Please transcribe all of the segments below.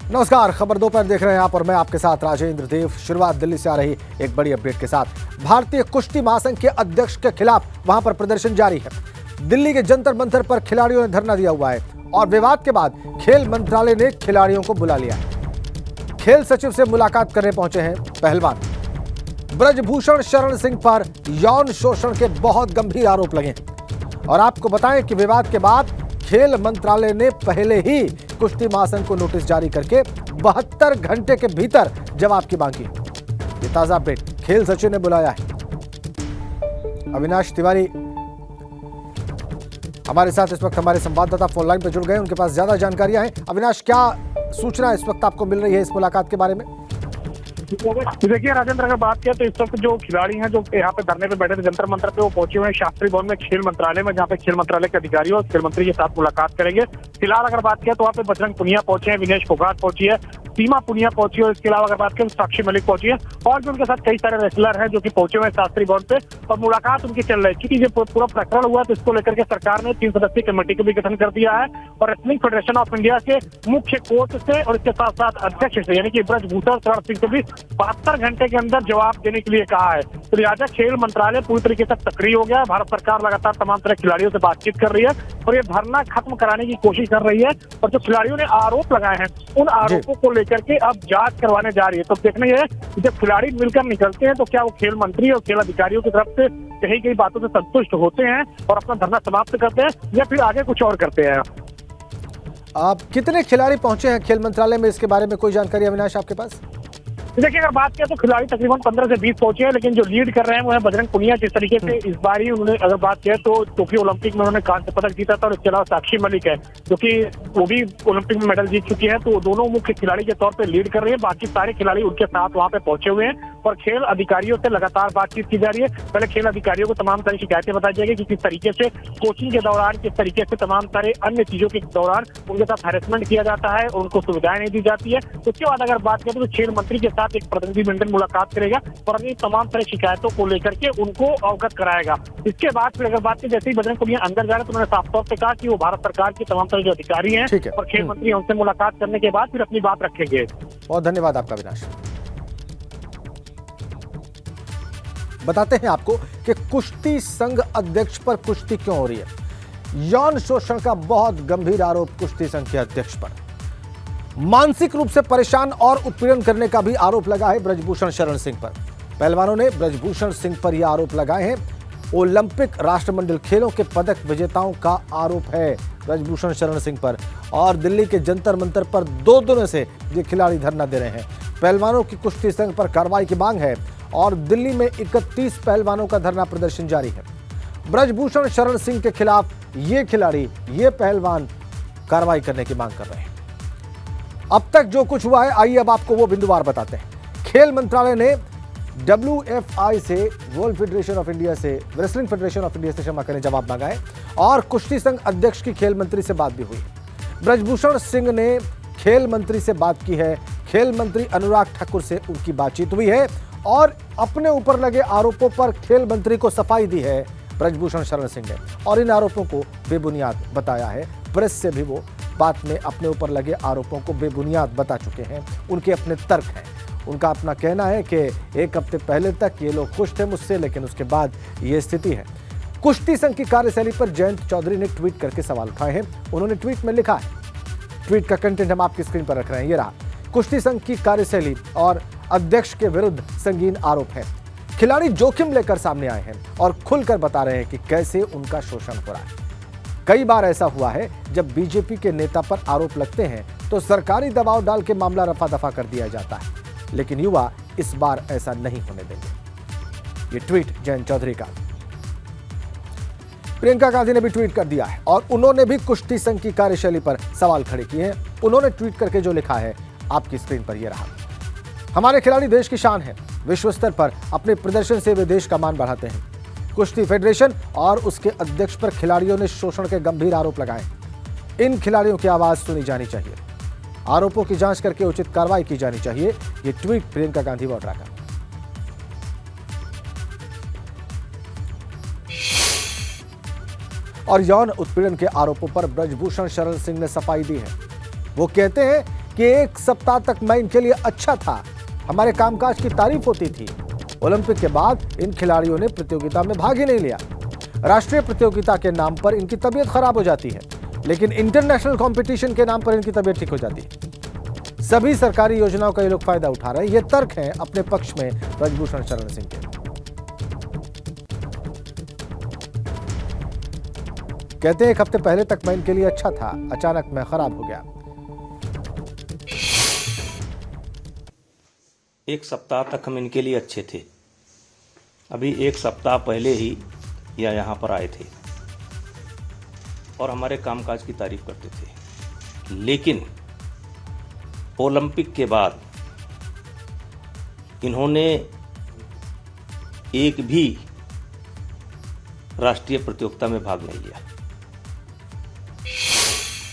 नमस्कार, खबर दोपहर देख रहे हैं आप और मैं आपके साथ राजेंद्र देव। शुरुआत दिल्ली से आ रही एक बड़ी अपडेट के साथ। भारतीय कुश्ती महासंघ के अध्यक्ष के खिलाफ वहां पर प्रदर्शन जारी है। दिल्ली के जंतर मंतर पर खिलाड़ियों ने धरना दिया हुआ है और विवाद के बाद खेल मंत्रालय ने खिलाड़ियों को बुला लिया है। खेल सचिव से मुलाकात करने पहुंचे हैं पहलवान। ब्रजभूषण शरण सिंह पर यौन शोषण के बहुत गंभीर आरोप लगे और आपको बताएं कि विवाद के बाद खेल मंत्रालय ने पहले ही कुश्ती महासंघ को नोटिस जारी करके 72 घंटे के भीतर जवाब की मांग की। ये ताजा अपडेट खेल सचिव ने बुलाया है। अविनाश तिवारी हमारे साथ इस वक्त हमारे संवाददाता फोन लाइन पर जुड़ गए, उनके पास ज्यादा जानकारियां हैं। अविनाश, क्या सूचना इस वक्त आपको मिल रही है इस मुलाकात के बारे में? देखिए राजेंद्र, अगर बात किया तो इस वक्त जो खिलाड़ी हैं जो यहाँ पे धरने पे बैठे थे जंतर मंतर पे, वो पहुंचे हुए हैं शास्त्री भवन में खेल मंत्रालय में, जहाँ पे खेल मंत्रालय के अधिकारियों और खेल मंत्री के साथ मुलाकात करेंगे। फिलहाल अगर बात किया तो वहाँ पे बजरंग पुनिया पहुंचे हैं, विनेश फोगाट पहुंची है, सीमा पुनिया पहुंची है और इसके अलावा अगर बात करें तो साक्षी मलिक पहुंची है और भी उनके साथ कई सारे रेसलर हैं जो कि पहुंचे हुए हैं शास्त्री भवन पे और मुलाकात उनकी चल रही है। क्योंकि ये पूरा प्रकरण हुआ तो इसको लेकर के सरकार ने 3 सदस्यीय कमेटी का भी गठन कर दिया है और रेसलिंग फेडरेशन ऑफ इंडिया के मुख्य कोच से और इसके साथ साथ अध्यक्ष से यानी कि ब्रजभूषण शरण सिंह से भी 72 घंटे के अंदर जवाब देने के लिए कहा है। तो लिहाजा खेल मंत्रालय पूरी तरीके से सक्रिय हो गया। भारत सरकार लगातार तमाम तरह खिलाड़ियों से बातचीत कर रही है और ये धरना खत्म कराने की कोशिश कर रही है और जो खिलाड़ियों ने आरोप लगाए हैं उन आरोपों को लेकर के अब जांच करवाने जा रही है। तो देखना यह है कि जब खिलाड़ी मिलकर निकलते हैं तो क्या वो खेल मंत्री और खेल अधिकारियों की तरफ से कहीं कहीं बातों से संतुष्ट होते हैं और अपना धरना समाप्त करते हैं या फिर आगे कुछ और करते हैं। आप कितने खिलाड़ी पहुंचे हैं खेल मंत्रालय में, इसके बारे में कोई जानकारी अविनाश आपके पास? देखिए अगर बात किया तो खिलाड़ी तकरीबन 15 से 20 पहुंचे हैं, लेकिन जो लीड कर रहे हैं वो है बजरंग पुनिया। जिस तरीके से इस बार ही उन्होंने अगर बात किया तो टोक्यो ओलंपिक में उन्होंने कांस्य पदक जीता था और इसके अलावा साक्षी मलिक है जो कि वो भी ओलंपिक में मेडल जीत चुकी है। तो दोनों मुख्य खिलाड़ी के तौर पर लीड कर रहे हैं, बाकी सारे खिलाड़ी उनके साथ वहाँ पे पहुंचे हुए हैं और खेल अधिकारियों से लगातार बातचीत की जा रही है। पहले खेल अधिकारियों को तमाम सारी शिकायतें बताई जाएगी कि किस तरीके से कोचिंग के दौरान, किस तरीके से तमाम सारे अन्य चीजों के दौरान उनके साथ हैरेसमेंट किया जाता है और उनको सुविधाएं नहीं दी जाती है। उसके बाद अगर बात करें तो खेल मंत्री के साथ एक प्रतिनिधिमंडल मुलाकात करेगा और अपनी तमाम तरह शिकायतों को लेकर के उनको अवगत कराएगा। इसके बाद फिर अगर बात की जैसे ही बजरंग पुनिया अंदर जा रहे तो उन्होंने साफ तौर पर कहा कि वो भारत सरकार के तमाम तरह जो अधिकारी हैं और खेल मंत्री उनसे मुलाकात करने के बाद फिर अपनी बात रखेंगे। बहुत धन्यवाद आपका अविनाश। बताते हैं आपको कि कुश्ती संघ अध्यक्ष पर कुश्ती क्यों हो रही है। यौन शोषण का बहुत गंभीर आरोप कुश्ती संघ के अध्यक्ष पर। मानसिक रूप से परेशान और उत्पीड़न करने का भी आरोप लगा है ब्रजभूषण शरण सिंह पर। पहलवानों ने ब्रजभूषण सिंह पर यह आरोप लगाए हैं। ओलंपिक राष्ट्रमंडल खेलों के पदक विजेताओं का आरोप है ब्रजभूषण शरण सिंह पर और दिल्ली के जंतर मंतर पर 2 दिनों से ये खिलाड़ी धरना दे रहे हैं। पहलवानों की कुश्ती संघ पर कार्रवाई की मांग है और दिल्ली में 31 पहलवानों का धरना प्रदर्शन जारी है। ब्रजभूषण शरण सिंह के खिलाफ ये खिलाड़ी, ये पहलवान कार्रवाई करने की मांग कर रहे हैं। अब तक जो कुछ हुआ है, आइए अब आपको वो बिंदुवार बताते हैं। खेल मंत्रालय ने WFI से, वर्ल्ड फेडरेशन ऑफ इंडिया से, रेसलिंग फेडरेशन ऑफ इंडिया से क्षमा करें जवाब मांगा है और कुश्ती संघ अध्यक्ष की खेल मंत्री से बात भी हुई। ब्रजभूषण सिंह ने खेल मंत्री से बात की है। खेल मंत्री अनुराग ठाकुर से उनकी बातचीत हुई है और अपने ऊपर लगे आरोपों पर खेल मंत्री को सफाई दी है ब्रजभूषण शरण सिंह ने और इन आरोपों को बेबुनियाद बताया है। प्रेस से भी वो बात में अपने ऊपर लगे आरोपों को बेबुनियाद बता चुके हैं। उनके अपने तर्क हैं। उनका अपना कहना है कि 1 हफ्ते पहले तक ये लोग खुश थे मुझसे, लेकिन उसके बाद ये स्थिति है। कुश्ती संघ की कार्यशैली पर जयंत चौधरी ने ट्वीट करके सवाल उठाए हैं। उन्होंने ट्वीट में लिखा है, ट्वीट का कंटेंट हम आपकी स्क्रीन पर रख रहे हैं, ये रहा। कुश्ती संघ की कार्यशैली और अध्यक्ष के विरुद्ध संगीन आरोप है। खिलाड़ी जोखिम लेकर सामने आए हैं और खुलकर बता रहे हैं कि कैसे उनका शोषण हो रहा है। कई बार ऐसा हुआ है जब बीजेपी के नेता पर आरोप लगते हैं तो सरकारी दबाव डाल के मामला रफा दफा कर दिया जाता है, लेकिन युवा इस बार ऐसा नहीं होने देंगे। ये ट्वीट जयंत चौधरी का। प्रियंका गांधी ने भी ट्वीट कर दिया है और उन्होंने भी कुश्ती संघ की कार्यशैली पर सवाल खड़े किए हैं। उन्होंने ट्वीट करके जो लिखा है आपकी स्क्रीन पर यह रहा। हमारे खिलाड़ी देश की शान है। विश्व स्तर पर अपने प्रदर्शन से वे देश का मान बढ़ाते हैं। कुश्ती फेडरेशन और उसके अध्यक्ष पर खिलाड़ियों ने शोषण के गंभीर आरोप लगाए। इन खिलाड़ियों की आवाज सुनी जानी चाहिए। आरोपों की जांच करके उचित कार्रवाई की जानी चाहिए। ये ट्वीट प्रियंका गांधी वाड्रा का। और यौन उत्पीड़न के आरोपों पर ब्रजभूषण शरण सिंह ने सफाई दी है। वो कहते हैं कि एक सप्ताह तक मैं इनके लिए अच्छा था, हमारे कामकाज की तारीफ होती थी। ओलंपिक के बाद इन खिलाड़ियों ने प्रतियोगिता में भाग ही नहीं लिया। राष्ट्रीय प्रतियोगिता के नाम पर इनकी तबीयत खराब हो जाती है, लेकिन इंटरनेशनल कंपटीशन के नाम पर इनकी तबीयत ठीक हो जाती है। सभी सरकारी योजनाओं का ये लोग फायदा उठा रहे हैं। ये तर्क हैं अपने पक्ष में ब्रजभूषण शरण सिंह के। कहते हैं एक हफ्ते पहले तक मैं इनके लिए अच्छा था, अचानक मैं खराब हो गया। एक सप्ताह तक हम इनके लिए अच्छे थे। अभी एक सप्ताह पहले ही यह यहाँ पर आए थे और हमारे कामकाज की तारीफ करते थे, लेकिन ओलंपिक के बाद इन्होंने एक भी राष्ट्रीय प्रतियोगिता में भाग नहीं लिया।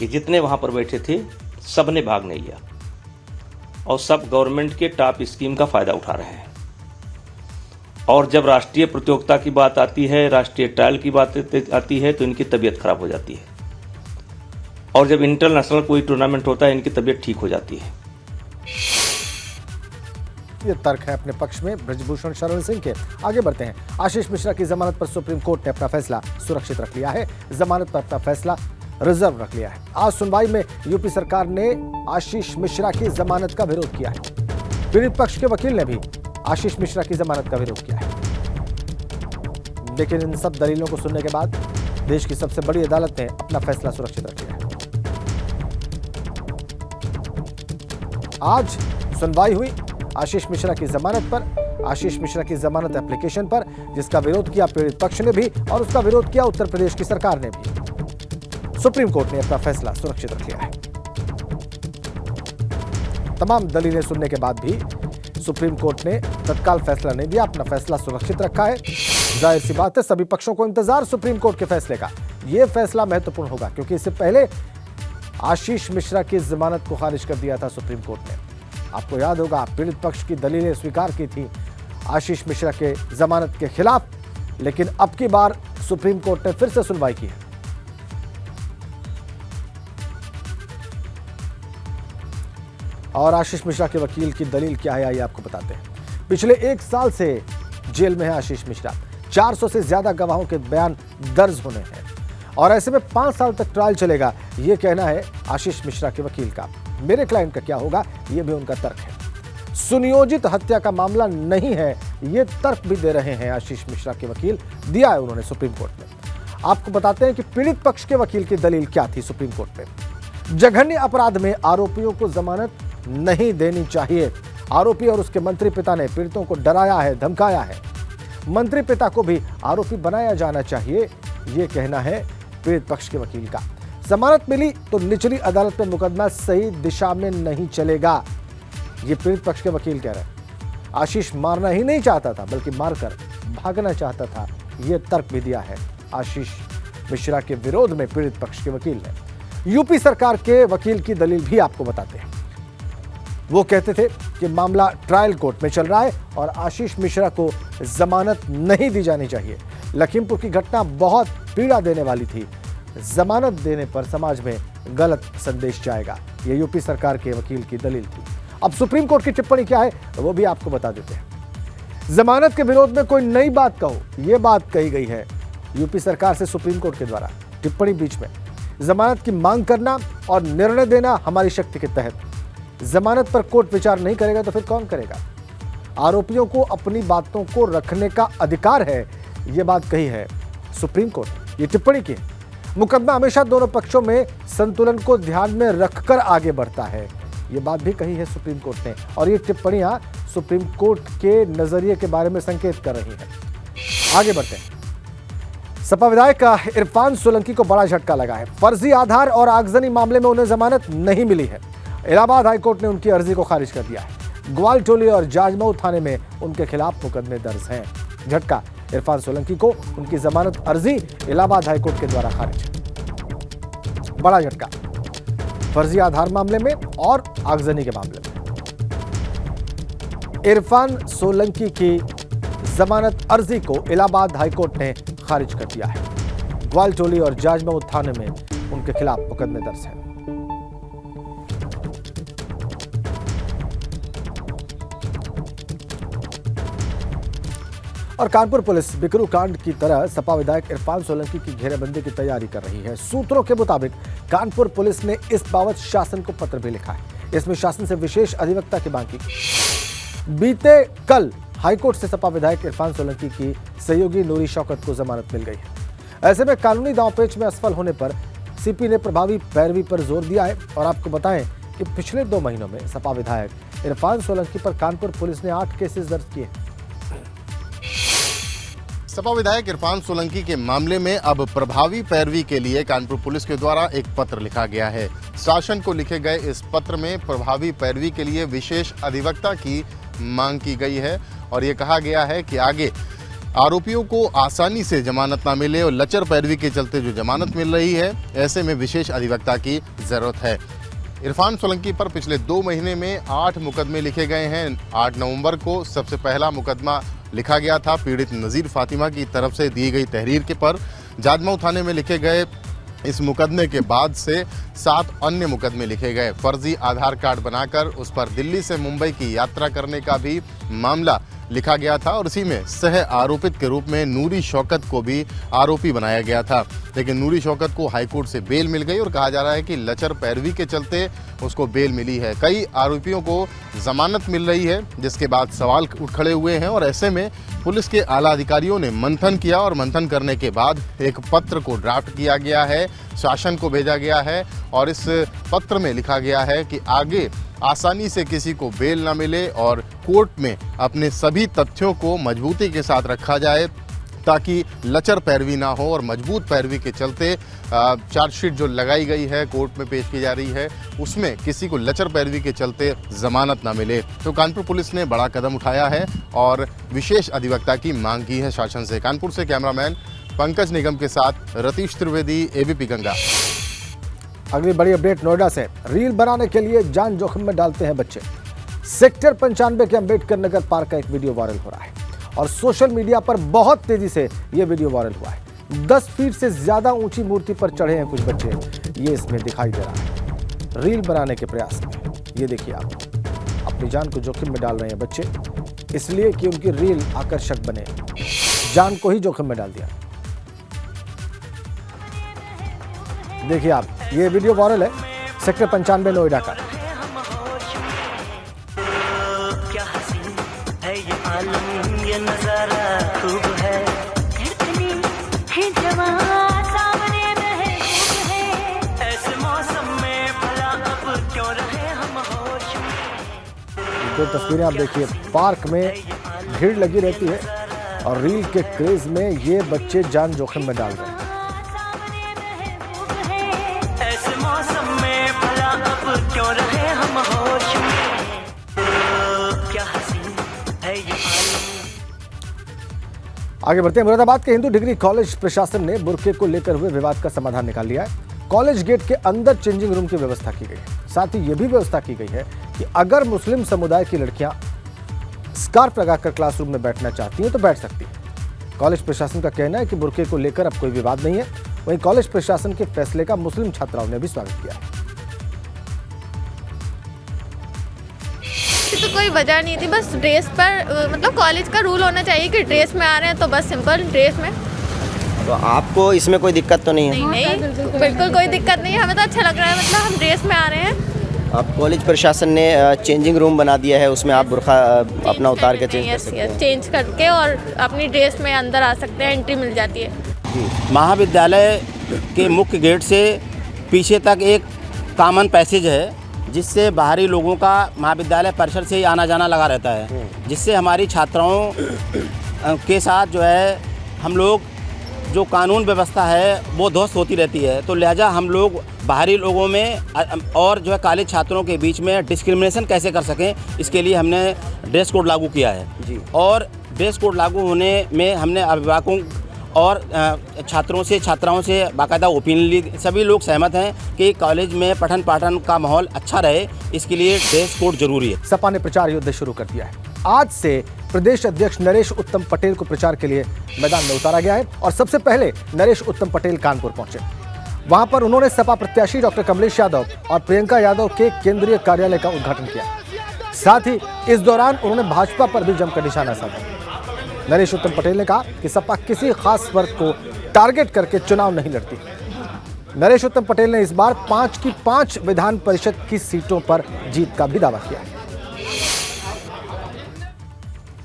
ये जितने वहाँ पर बैठे थे सब ने भाग नहीं लिया और सब गवर्नमेंट के टॉप स्कीम का फ़ायदा उठा रहे हैं। और जब राष्ट्रीय प्रतियोगिता की बात आती है, राष्ट्रीय ट्रायल की बात आती है, तो इनकी तबीयत खराब हो जाती है। और जब इंटरनेशनल कोई टूर्नामेंट होता है, इनकी तबीयत ठीक हो जाती है। ये तर्क है अपने पक्ष में ब्रजभूषण शरण सिंह के। आगे बढ़ते हैं। आशीष मिश्रा की जमानत पर सुप्रीम कोर्ट ने अपना फैसला सुरक्षित रख लिया है। जमानत पर अपना फैसला रिजर्व रख लिया है। आज सुनवाई में यूपी सरकार ने आशीष मिश्रा की जमानत का विरोध किया है। पीड़ित पक्ष के वकील ने भी आशीष मिश्रा की जमानत का विरोध किया है। लेकिन इन सब दलीलों को सुनने के बाद देश की सबसे बड़ी अदालत ने अपना फैसला सुरक्षित रख लिया है। आज सुनवाई हुई आशीष मिश्रा की जमानत पर, आशीष मिश्रा की जमानत एप्लीकेशन पर, जिसका विरोध किया पीड़ित पक्ष ने भी और उसका विरोध किया उत्तर प्रदेश की सरकार ने भी। सुप्रीम कोर्ट ने अपना फैसला सुरक्षित रख लिया है। तमाम दलीलें सुनने के बाद भी सुप्रीम कोर्ट ने तत्काल फैसला नहीं दिया, अपना फैसला सुरक्षित रखा है। जाहिर सी बात है सभी पक्षों को इंतजार सुप्रीम कोर्ट के फैसले का। यह फैसला महत्वपूर्ण होगा क्योंकि इससे पहले आशीष मिश्रा की जमानत को खारिज कर दिया था सुप्रीम कोर्ट ने। आपको याद होगा पीड़ित पक्ष की दलीलें स्वीकार की थी आशीष मिश्रा के जमानत के खिलाफ, लेकिन अब की बार सुप्रीम कोर्ट ने फिर से सुनवाई की है। और आशीष मिश्रा के वकील की दलील क्या है आइए आपको बताते हैं। पिछले एक साल से जेल में है आशीष मिश्रा। 400 से ज्यादा गवाहों के बयान दर्ज होने हैं और ऐसे में 5 साल तक ट्रायल चलेगा, यह कहना है आशीष मिश्रा के वकील का। मेरे क्लाइंट का क्या होगा, यह भी उनका तर्क है। सुनियोजित हत्या का मामला नहीं है, यह तर्क भी दे रहे हैं आशीष मिश्रा के वकील। दिया है उन्होंने सुप्रीम कोर्ट में। आपको बताते हैं कि पीड़ित पक्ष के वकील की दलील क्या थी सुप्रीम कोर्ट में। जघन्य अपराध में आरोपियों को जमानत नहीं देनी चाहिए। आरोपी और उसके मंत्री पिता ने पीड़ितों को डराया है, धमकाया है। मंत्री पिता को भी आरोपी बनाया जाना चाहिए, यह कहना है पीड़ित पक्ष के वकील का। जमानत मिली तो निचली अदालत में मुकदमा सही दिशा में नहीं चलेगा, यह पीड़ित पक्ष के वकील कह रहे हैं। आशीष मारना ही नहीं चाहता था बल्कि मारकर भागना चाहता था, यह तर्क भी दिया है आशीष मिश्रा के विरोध में पीड़ित पक्ष के वकील ने। यूपी सरकार के वकील की दलील भी आपको बताते हैं। वो कहते थे कि मामला ट्रायल कोर्ट में चल रहा है और आशीष मिश्रा को जमानत नहीं दी जानी चाहिए। लखीमपुर की घटना बहुत पीड़ा देने वाली थी। जमानत देने पर समाज में गलत संदेश जाएगा, ये यूपी सरकार के वकील की दलील थी। अब सुप्रीम कोर्ट की टिप्पणी क्या है वो भी आपको बता देते हैं। जमानत के विरोध में कोई नई बात कहो, यह बात कही गई है यूपी सरकार से सुप्रीम कोर्ट के द्वारा। टिप्पणी बीच में जमानत की मांग करना और निर्णय देना हमारी शक्ति के तहत। जमानत पर कोर्ट विचार नहीं करेगा तो फिर कौन करेगा। आरोपियों को अपनी बातों को रखने का अधिकार है, यह बात कही है सुप्रीम कोर्ट। ये टिप्पणी की है। मुकदमा हमेशा दोनों पक्षों में संतुलन को ध्यान में रखकर आगे बढ़ता है, यह बात भी कही है सुप्रीम कोर्ट ने। और ये टिप्पणियां सुप्रीम कोर्ट के नजरिए के बारे में संकेत कर रही हैं। आगे बढ़ते हैं। सपा विधायक इरफान सोलंकी को बड़ा झटका लगा है। फर्जी आधार और आगजनी मामले में उन्हें जमानत नहीं मिली है। इलाहाबाद हाईकोर्ट ने उनकी अर्जी को खारिज कर दिया है। ग्वालटोली और जाजमऊ थाने में उनके खिलाफ मुकदमे दर्ज हैं। झटका, इरफान सोलंकी को उनकी जमानत अर्जी इलाहाबाद हाईकोर्ट के द्वारा खारिज। बड़ा झटका फर्जी आधार मामले में और आगजनी के मामले में। इरफान सोलंकी की जमानत अर्जी को इलाहाबाद हाईकोर्ट ने खारिज कर दिया है। ग्वालटोली और जाजमऊ थाने में उनके खिलाफ मुकदमे दर्ज हैं। और कानपुर पुलिस बिकरू कांड की तरह सपा विधायक इरफान सोलंकी की घेराबंदी की तैयारी कर रही है। सूत्रों के मुताबिक कानपुर पुलिस ने इस बाबत शासन को पत्र भी लिखा है। इसमें शासन से विशेष अधिवक्ता की मांग की। बीते कल हाईकोर्ट से सपा विधायक इरफान सोलंकी की सहयोगी नूरी शौकत को जमानत मिल गई है। ऐसे में कानूनी दांवपेच में असफल होने पर सीपी ने प्रभावी पैरवी पर जोर दिया है। और आपको बताएं कि पिछले 2 महीनों में सपा विधायक इरफान सोलंकी पर कानपुर पुलिस ने 8 केसेस दर्ज किए। सपा विधायक इरफान सोलंकी के मामले में अब प्रभावी पैरवी के लिए कानपुर पुलिस के द्वारा एक पत्र लिखा गया है। शासन को लिखे गए इस पत्र में प्रभावी पैरवी के लिए विशेष अधिवक्ता की मांग की गई है और ये कहा गया है कि आगे आरोपियों को आसानी से जमानत ना मिले और लचर पैरवी के चलते जो जमानत मिल रही है, ऐसे में विशेष अधिवक्ता की जरूरत है। इरफान सोलंकी पर पिछले 2 महीने में 8 मुकदमे लिखे गए हैं। 8 नवंबर को सबसे पहला मुकदमा लिखा गया था पीड़ित नज़ीर फातिमा की तरफ से दी गई तहरीर के पर। जाजमऊ थाने में लिखे गए इस मुकदमे के बाद से 7 अन्य मुकदमे लिखे गए। फर्जी आधार कार्ड बनाकर उस पर दिल्ली से मुंबई की यात्रा करने का भी मामला लिखा गया था और इसी में सह आरोपित के रूप में नूरी शौकत को भी आरोपी बनाया गया था। लेकिन नूरी शौकत को हाईकोर्ट से बेल मिल गई और कहा जा रहा है कि लचर पैरवी के चलते उसको बेल मिली है। कई आरोपियों को जमानत मिल रही है, जिसके बाद सवाल उठ खड़े हुए हैं और ऐसे में पुलिस के आला अधिकारियों ने मंथन किया और मंथन करने के बाद एक पत्र को ड्राफ्ट किया गया है, शासन को भेजा गया है और इस पत्र में लिखा गया है कि आगे आसानी से किसी को बेल ना मिले और कोर्ट में अपने सभी तथ्यों को मजबूती के साथ रखा जाए ताकि लचर पैरवी ना हो और मजबूत पैरवी के चलते चार्जशीट जो लगाई गई है, कोर्ट में पेश की जा रही है, उसमें किसी को लचर पैरवी के चलते जमानत ना मिले। तो कानपुर पुलिस ने बड़ा कदम उठाया है और विशेष अधिवक्ता की मांग की है शासन से। कानपुर से कैमरामैन पंकज निगम के साथ रतीश त्रिवेदी, एबीपी गंगा। अगली बड़ी अपडेट नोएडा से। रील बनाने के लिए जान जोखिम में डालते हैं बच्चे। सेक्टर 95 के अंबेडकर नगर पार्क का एक वीडियो वायरल हो रहा है और सोशल मीडिया पर बहुत तेजी से यह वीडियो वायरल हुआ है। 10 फीट से ज्यादा ऊंची मूर्ति पर चढ़े हैं कुछ बच्चे, ये इसमें दिखाई दे रहा है। रील बनाने के प्रयास में ये देखिए आप, अपनी जान को जोखिम में डाल रहे हैं बच्चे, इसलिए कि उनकी रील आकर्षक बने, जान को ही जोखिम में डाल दिया। देखिए आप, ये वीडियो वायरल है सेक्टर 95 नोएडा का। क्या हसीन है ये आलम, ये नजारा खूब है, धड़कने है जवां, सामने महबूब है, ऐसे मौसम में भला अब क्यों रहे हम होश में। तो तस्वीरें आप देखिए, पार्क में भीड़ लगी रहती है और रील के क्रेज में ये बच्चे जान जोखिम में डाल रहे हैं। क्यों रहे हम होश में, क्या हसीन है ये आगे बढ़ते हैं। मुरादाबाद के हिंदू डिग्री कॉलेज प्रशासन ने बुर्के को लेकर हुए विवाद का समाधान निकाल लिया है। कॉलेज गेट के अंदर चेंजिंग रूम की व्यवस्था की गई है। साथ ही यह भी व्यवस्था की गई है कि अगर मुस्लिम समुदाय की लड़कियां स्कार्फ लगाकर क्लासरूम में बैठना चाहती हैं तो बैठ सकती हैं। कॉलेज प्रशासन का कहना है कि बुर्के को लेकर अब कोई विवाद नहीं है। वहीं कॉलेज प्रशासन के फैसले का मुस्लिम छात्राओं ने भी स्वागत किया है। तो कोई वजह नहीं थी, बस ड्रेस पर, मतलब कॉलेज का रूल होना चाहिए कि ड्रेस में आ रहे हैं तो बस सिंपल ड्रेस में। तो आपको इसमें कोई दिक्कत तो नहीं है? नहीं, बिल्कुल कोई दिक्कत नहीं है, हमें तो अच्छा लग रहा है, मतलब हम ड्रेस में आ रहे हैं। अब कॉलेज प्रशासन ने चेंजिंग रूम बना दिया है, उसमें आप बुर्का अपना उतार के चेंज कर सकते हैं। चेंज करके और अपनी ड्रेस में अंदर आ सकते हैं, एंट्री मिल जाती है। महाविद्यालय के मुख्य गेट से पीछे तक एक कॉमन पैसेज है जिससे बाहरी लोगों का महाविद्यालय परिसर से ही आना जाना लगा रहता है, जिससे हमारी छात्राओं के साथ जो है हम लोग जो कानून व्यवस्था है वो ध्वस्त होती रहती है। तो लिहाजा हम लोग बाहरी लोगों में और जो है कॉलेज छात्रों के बीच में डिस्क्रिमिनेशन कैसे कर सकें, इसके लिए हमने ड्रेस कोड लागू किया है जी। और ड्रेस कोड लागू होने में हमने अभिभावकों और छात्रों से, छात्राओं से बाकायदा ओपिनियन ली। सभी लोग सहमत हैं कि कॉलेज में पठन पाठन का माहौल अच्छा रहे, इसके लिए ड्रेस कोड जरूरी है। सपा ने प्रचार युद्ध शुरू कर दिया है। आज से प्रदेश अध्यक्ष नरेश उत्तम पटेल को प्रचार के लिए मैदान में उतारा गया है और सबसे पहले नरेश उत्तम पटेल कानपुर पहुंचे। वहां पर उन्होंने सपा प्रत्याशी डॉक्टर कमलेश यादव और प्रियंका यादव के केंद्रीय कार्यालय का उद्घाटन किया। साथ ही इस दौरान उन्होंने भाजपा पर भी जमकर निशाना साधा। नरेश उत्तम पटेल ने कहा कि सपा किसी खास वर्ग को टारगेट करके चुनाव नहीं लड़ती। नरेश उत्तम पटेल ने इस बार 5 की 5 विधान परिषद की सीटों पर जीत का भी दावा किया।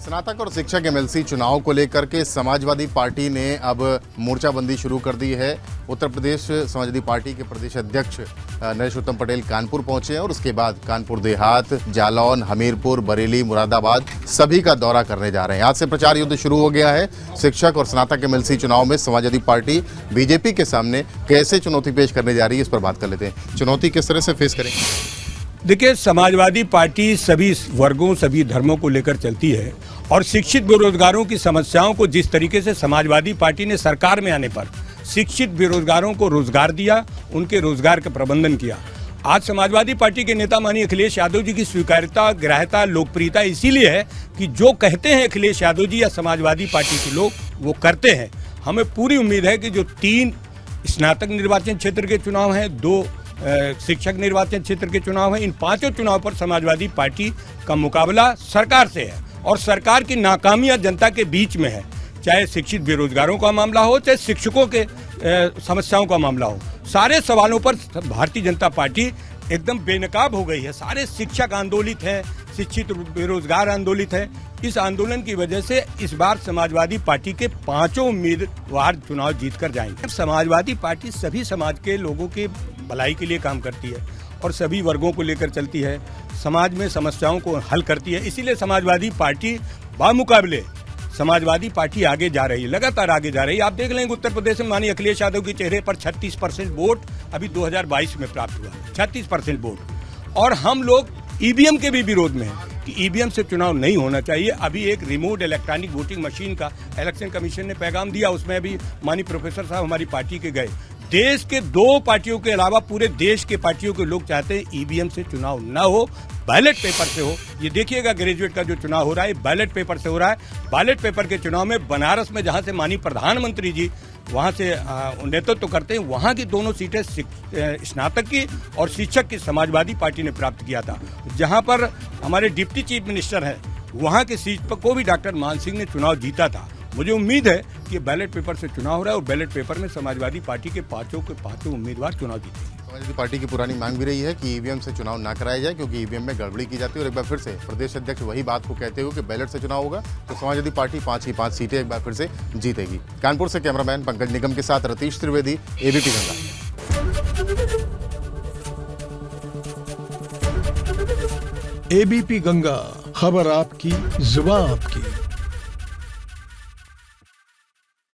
स्नातक और शिक्षक एमएलसी चुनाव को लेकर के समाजवादी पार्टी ने अब मोर्चाबंदी शुरू कर दी है। उत्तर प्रदेश समाजवादी पार्टी के प्रदेश अध्यक्ष नरेश उत्तम पटेल कानपुर पहुंचे हैं और उसके बाद कानपुर देहात, जालौन, हमीरपुर, बरेली, मुरादाबाद सभी का दौरा करने जा रहे हैं। आज से प्रचार युद्ध शुरू हो गया है। शिक्षक और स्नातक एमएलसी चुनाव में समाजवादी पार्टी बीजेपी के सामने कैसे चुनौती पेश करने जा रही है, इस पर बात कर लेते हैं। चुनौती किस तरह से फेस करेंगे? देखिए, समाजवादी पार्टी सभी वर्गों, सभी धर्मों को लेकर चलती है और शिक्षित बेरोजगारों की समस्याओं को जिस तरीके से समाजवादी पार्टी ने सरकार में आने पर शिक्षित बेरोजगारों को रोजगार दिया, उनके रोजगार का प्रबंधन किया। आज समाजवादी पार्टी के नेता माननीय अखिलेश यादव जी की स्वीकार्यता, ग्राह्यता, लोकप्रियता इसीलिए है कि जो कहते हैं अखिलेश यादव जी या समाजवादी पार्टी के लोग वो करते हैं। हमें पूरी उम्मीद है कि जो 3 स्नातक निर्वाचन क्षेत्र के चुनाव हैं, 2 शिक्षक निर्वाचन क्षेत्र के चुनाव हैं, इन 5 चुनाव पर समाजवादी पार्टी का मुकाबला सरकार से है और सरकार की नाकामियां जनता के बीच में है। चाहे शिक्षित बेरोजगारों का मामला हो, चाहे शिक्षकों के समस्याओं का मामला हो, सारे सवालों पर भारतीय जनता पार्टी एकदम बेनकाब हो गई है। सारे शिक्षक आंदोलित हैं, शिक्षित बेरोजगार आंदोलित हैं। इस आंदोलन की वजह से इस बार समाजवादी पार्टी के 5 उम्मीदवार चुनाव जीत कर जाएंगे। समाजवादी पार्टी सभी समाज के लोगों के भलाई के लिए काम करती है और सभी वर्गों को लेकर चलती है, समाज में समस्याओं को हल करती है। इसीलिए समाजवादी पार्टी बामुकाबले समाजवादी पार्टी आगे जा रही है, लगातार आगे जा रही है। आप देख लेंगे उत्तर प्रदेश में माननीय अखिलेश यादव के चेहरे पर 36% वोट अभी 2022 में प्राप्त हुआ, 36% वोट। और हम लोग ईवीएम के भी विरोध में हैं कि ईवीएम से चुनाव नहीं होना चाहिए। अभी एक रिमोट इलेक्ट्रॉनिक वोटिंग मशीन का इलेक्शन कमीशन ने पैगाम दिया, उसमें अभी माननीय प्रोफेसर साहब हमारी पार्टी के गए। देश के 2 पार्टियों के अलावा पूरे देश के पार्टियों के लोग चाहते हैं ईवीएम से चुनाव ना हो, बैलेट पेपर से हो। ये देखिएगा, ग्रेजुएट का जो चुनाव हो रहा है बैलेट पेपर से हो रहा है। बैलेट पेपर के चुनाव में बनारस में जहां से माननीय प्रधानमंत्री जी वहां से नेतृत्व करते हैं, वहां की दोनों सीटें स्नातक की और शिक्षक की समाजवादी पार्टी ने प्राप्त किया था। जहां पर हमारे डिप्टी चीफ मिनिस्टर हैं, वहां की सीट पर को भी डॉक्टर मान सिंह ने चुनाव जीता था। मुझे उम्मीद है कि बैलेट पेपर से चुनाव हो रहा है और बैलेट पेपर में समाजवादी पार्टी के 5 उम्मीदवार चुनाव जीतेंगे। समाजवादी पार्टी की पुरानी मांग भी रही है कि ईवीएम से चुनाव ना कराया जाए, क्योंकि ईवीएम में गड़बड़ी की जाती है। और एक बार फिर से प्रदेश अध्यक्ष वही बात को कहते हुए कि बैलेट से चुनाव होगा तो समाजवादी पार्टी 5 की 5 सीटें एक बार फिर से जीतेगी। कानपुर से कैमरामैन पंकज निगम के साथ रतीश त्रिवेदी, एबीपी गंगा। एबीपी गंगा, खबर आपकी, जुबान आपकी।